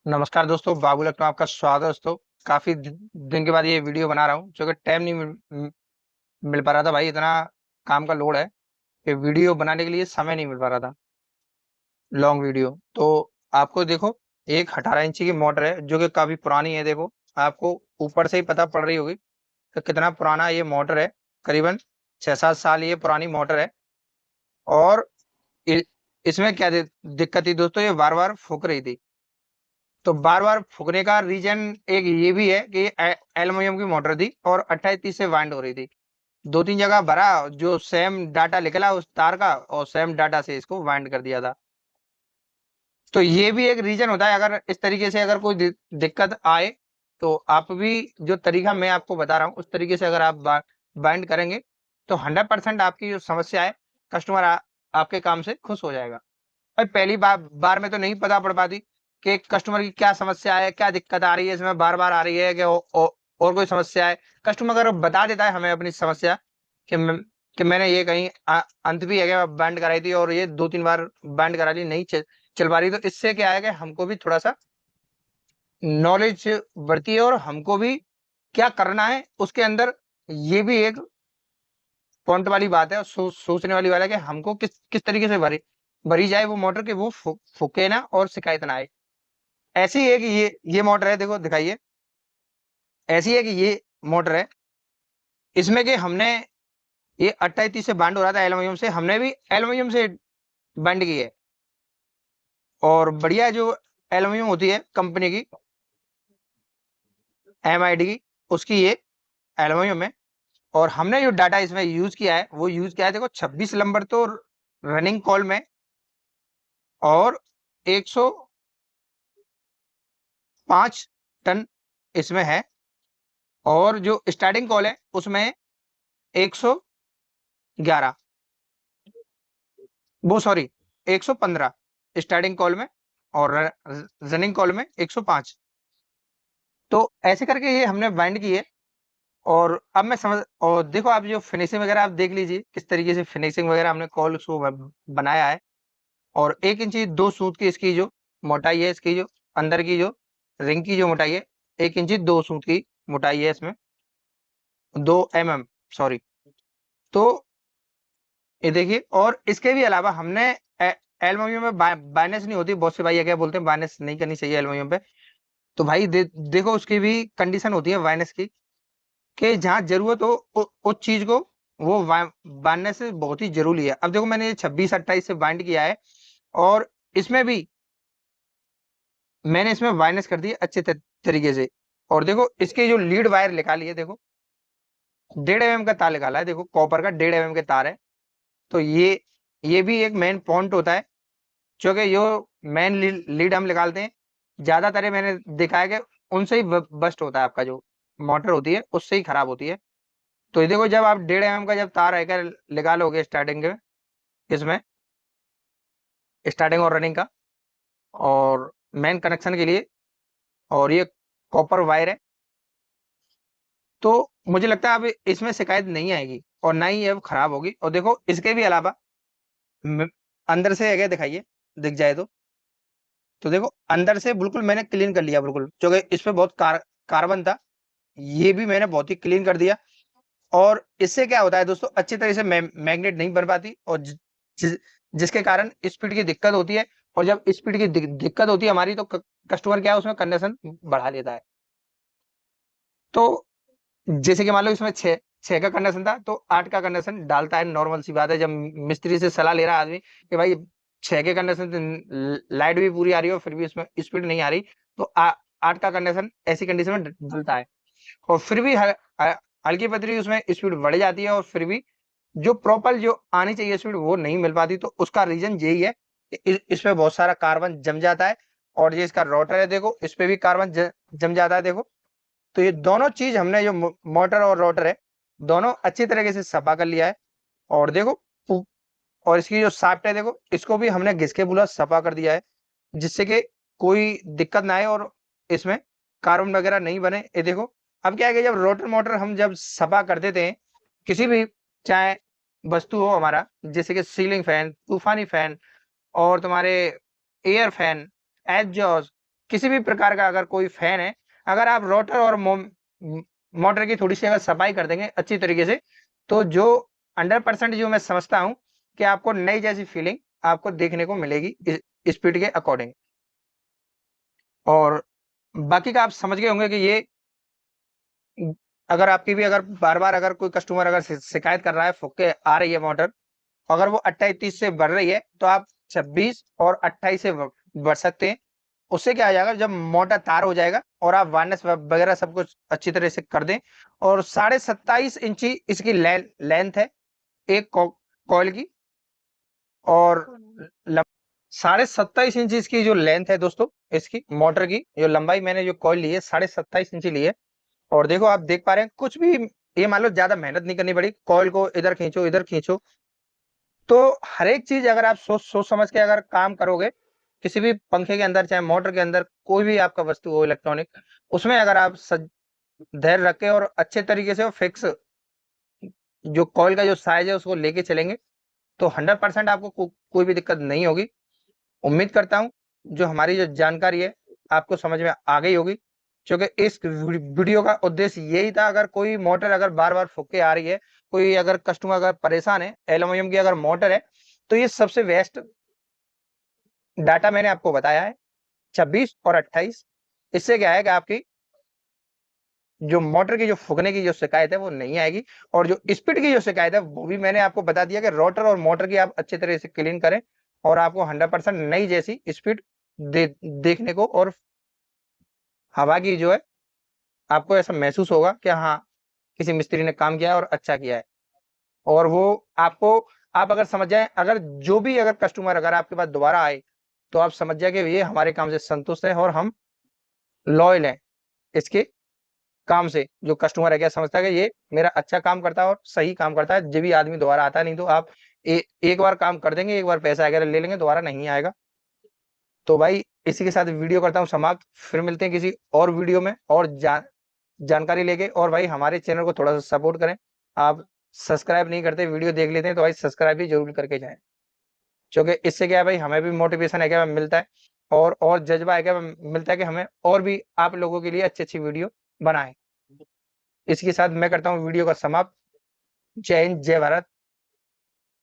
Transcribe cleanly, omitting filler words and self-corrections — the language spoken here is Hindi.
नमस्कार दोस्तों, बाबू लखनऊ आपका स्वागत है दोस्तों। काफी दिन के बाद ये वीडियो बना रहा हूँ, क्योंकि टाइम नहीं मिल पा रहा था भाई। इतना काम का लोड है कि वीडियो बनाने के लिए समय नहीं मिल पा रहा था। लॉन्ग वीडियो तो आपको देखो, एक 18 इंची की मोटर है जो कि काफी पुरानी है। देखो, आपको ऊपर से ही पता पड़ रही होगी कि कितना पुराना ये मोटर है। करीबन 6-7 साल ये पुरानी मोटर है। और इ, इसमें क्या दिक्कत थी दोस्तों, ये बार बार फूक रही थी। तो बार बार फूकने का रीजन एक ये भी है कि एल्युमिनियम की मोटर थी और 28-30 से वाइंड हो रही थी। 2-3 जगह भरा, जो सेम डाटा निकला उस तार का, और सेम डाटा से इसको वाइंड कर दिया था। तो ये भी एक रीजन होता है। अगर इस तरीके से अगर कोई दिक्कत आए, तो आप भी जो तरीका मैं आपको बता रहा हूँ उस तरीके से अगर आप बाइंड करेंगे, तो 100% आपकी जो समस्या है, कस्टमर आपके काम से खुश हो जाएगा। भाई, पहली बार में तो नहीं पता पड़ पाती कि कस्टमर की क्या समस्या है, क्या दिक्कत आ रही है, इसमें बार बार आ रही है कि और कोई समस्या है। कस्टमर अगर बता देता है हमें अपनी समस्या कि मैंने ये कहीं अंत भी है बैंड कराई थी और ये 2-3 बार बैंड करा ली, नहीं चल पा रही, तो इससे क्या है कि हमको भी थोड़ा सा नॉलेज बढ़ती है और हमको भी क्या करना है उसके अंदर। ये भी एक पॉइंट वाली बात है और सोचने वाली बात है कि हमको किस किस तरीके से भरी जाए वो मोटर, के वो फूके ना और शिकायत ना आए। ऐसी है कि ये मोटर है, देखो दिखाइए। ऐसी है कि ये मोटर है, इसमें कि हमने ये 28-30 से बाइंड हो रहा था एल्युमिनियम से, हमने भी एल्युमिनियम से बाइंड की है। और बढ़िया जो एल्युमिनियम होती है कंपनी की, MID की, उसकी ये एल्युमिनियम है। और हमने जो डाटा इसमें यूज किया है वो यूज किया है, देखो 26 नंबर तो रनिंग कॉल में, और 105 टन इसमें है। और जो स्टार्टिंग कॉल है उसमें 111, वो सॉरी 115 स्टार्टिंग कॉल में, और रनिंग कॉल में 105। तो ऐसे करके ये हमने बाइंड की है। और अब मैं समझ, और देखो आप जो फिनिशिंग वगैरह आप देख लीजिए किस तरीके से फिनिशिंग वगैरह हमने कॉल को बनाया है। और 1 इंची 2 सूत की इसकी जो मोटाई है, इसकी जो अंदर की जो रिंग की जो मोटाई है, 1 इंची 2 सूत की मोटाई है इसमें, 2 mm, सॉरी। तो ये देखिए, और इसके भी अलावा हमने एल्युमिनियम में बाइनेस नहीं होती। बहुत से भाई क्या बोलते हैं बाइनेस नहीं करनी चाहिए एल्युमिनियम पे। तो भाई देखो, उसकी भी कंडीशन होती है बाइनेस की, कि जहाँ जरूरत हो उस चीज को वो बांधने से बहुत ही जरूरी है। अब देखो, मैंने ये 26-28 से बाइंड किया है, और इसमें भी मैंने इसमें वायरनेस कर दी है अच्छे तरीके से। और देखो, इसके जो लीड वायर निकाली है, देखो 1.5 mm का तार निकाला है, देखो कॉपर का 1.5 mm के तार है। तो ये भी एक मेन पॉइंट होता है, क्योंकि जो मेन लीड हम निकालते हैं, ज्यादातर ये मैंने देखा है कि उनसे ही बस्ट होता है। आपका जो मोटर होती है उससे ही खराब होती है। तो ये देखो, जब आप 1.5 mm का जब तार आकर निकालोगे स्टार्टिंग के, इसमें स्टार्टिंग और रनिंग का, और मेन कनेक्शन के लिए, और ये कॉपर वायर है, तो मुझे लगता है अब इसमें शिकायत नहीं आएगी और ना ही ये अब खराब होगी। और देखो, इसके भी अलावा म- अंदर से अगर दिखाइए, दिख जाए तो देखो अंदर से बिल्कुल मैंने क्लीन कर लिया बिल्कुल, क्योंकि इस पे बहुत कार्बन था। ये भी मैंने बहुत ही क्लीन कर दिया। और इससे क्या होता है दोस्तों, अच्छी तरह से मैग्नेट नहीं बन पाती, और जिसके कारण स्पीड की दिक्कत होती है। और जब स्पीड की दिक्कत होती है हमारी, तो कस्टमर क्या है, उसमें कंडीशन बढ़ा लेता है। तो जैसे कि मान लो इसमें छह छह का कंडीशन था, तो 8 का कंडीशन डालता है। नॉर्मल सी बात है, जब मिस्त्री से सलाह ले रहा है आदमी कि भाई 6 के कंडीशन से लाइट भी पूरी आ रही हो फिर भी इसमें स्पीड नहीं आ रही, तो 8 का कंडीशन ऐसी कंडीशन में डलता है। और फिर भी हल्की पतली उसमें स्पीड बढ़ जाती है, और फिर भी जो प्रॉपर जो आनी चाहिए स्पीड वो नहीं मिल पाती। तो उसका रीजन यही है कि इस पे बहुत सारा कार्बन जम जाता है। और ये इसका रोटर है, देखो इस पे भी कार्बन जम जाता है, देखो। तो ये दोनों चीज हमने जो मोटर और रोटर है, दोनों अच्छी तरीके से सफा कर लिया है। और देखो, और इसकी जो शाफ्ट है, देखो इसको भी हमने घिस के पूरा सफा कर दिया है, जिससे कि कोई दिक्कत ना आए और इसमें कार्बन वगैरह नहीं बने। ये देखो, अब क्या है कि जब रोटर मोटर हम जब सफा कर देते हैं, किसी भी चाहे वस्तु हो हमारा, जैसे कि सीलिंग फैन, तूफानी फैन, और तुम्हारे एयर फैन, एग्जॉस्ट, किसी भी प्रकार का अगर कोई फैन है, अगर आप रोटर और मोटर की थोड़ी सी अगर सफाई कर देंगे अच्छी तरीके से, तो जो 100% जो मैं समझता हूँ कि आपको नई जैसी फीलिंग आपको देखने को मिलेगी स्पीड के अकॉर्डिंग। और बाकी का आप समझ गए होंगे कि ये अगर आपकी भी अगर बार-बार अगर कोई कस्टमर अगर शिकायत कर रहा है, फुक के आ रही है मोटर, अगर वो 28-30 से बढ़ रही है, तो आप 26 और 28 से बढ़ सकते हैं। उससे क्या हो जाएगा, जब मोटा तार हो जाएगा और आप वार्निश वगैरह सब कुछ अच्छी तरह से कर दें, और 27.5 इंची इसकी लेंथ है एक कॉइल की, और 27.5 इंची इसकी जो लेंथ है दोस्तों, इसकी मोटर की जो लंबाई मैंने जो कॉइल ली है 27.5 इंची ली है। और देखो आप देख पा रहे हैं, कुछ भी ये मान लो ज्यादा मेहनत नहीं करनी पड़ी, कॉइल को इधर खींचो। तो हर एक चीज अगर आप सोच सोच समझ के अगर काम करोगे, किसी भी पंखे के अंदर चाहे मोटर के अंदर कोई भी आपका वस्तु हो इलेक्ट्रॉनिक, उसमें अगर आप धैर्य रख के और अच्छे तरीके से फिक्स जो कॉइल का जो साइज है उसको लेके चलेंगे, तो 100% आपको कोई भी दिक्कत नहीं होगी। उम्मीद करता हूँ जो हमारी जो जानकारी है आपको समझ में आ गई होगी, क्योंकि इस वीडियो का उद्देश्य यही था। अगर कोई मोटर अगर बार बार फुक के आ रही है, कोई अगर कस्टमर अगर परेशान है, एल्यूमिनियम की अगर मोटर है, तो ये सबसे बेस्ट डाटा मैंने आपको बताया है 26 और 28। इससे क्या है कि आपकी जो मोटर की जो फूकने की जो शिकायत है वो नहीं आएगी, और जो स्पीड की जो शिकायत है वो भी मैंने आपको बता दिया कि रोटर और मोटर की आप अच्छे तरह से क्लीन करें, और आपको 100% नई जैसी स्पीड देखने को और हवा की जो है आपको ऐसा महसूस होगा कि हाँ, किसी मिस्त्री ने काम किया है और अच्छा किया है। और वो आपको, आप अगर समझ जाए, अगर जो भी अगर कस्टमर अगर आपके पास दोबारा आए, तो आप समझ जाए कि ये हमारे काम से संतुष्ट है और हम लॉयल हैं इसके काम से। जो कस्टमर है क्या समझता है कि ये मेरा अच्छा काम करता है और सही काम करता है, जब भी आदमी दोबारा आता है। नहीं तो आप एक बार काम कर देंगे, एक बार पैसा वगैरह ले लेंगे, दोबारा नहीं आएगा। तो भाई इसी के साथ वीडियो करता हूँ समाप्त, फिर मिलते हैं किसी और वीडियो में और जानकारी लेके। और भाई हमारे चैनल को थोड़ा सा सपोर्ट करें, आप सब्सक्राइब नहीं करते, वीडियो देख लेते हैं, तो भाई सब्सक्राइब भी जरूर करके जाएं, क्योंकि इससे क्या है भाई, हमें भी मोटिवेशन है क्या मिलता है, और जज्बा है क्या मिलता है कि हमें और भी आप लोगों के लिए अच्छी अच्छी वीडियो बनाएं। इसके साथ मैं करता हूँ वीडियो का समाप्त। जय हिंद, जय भारत।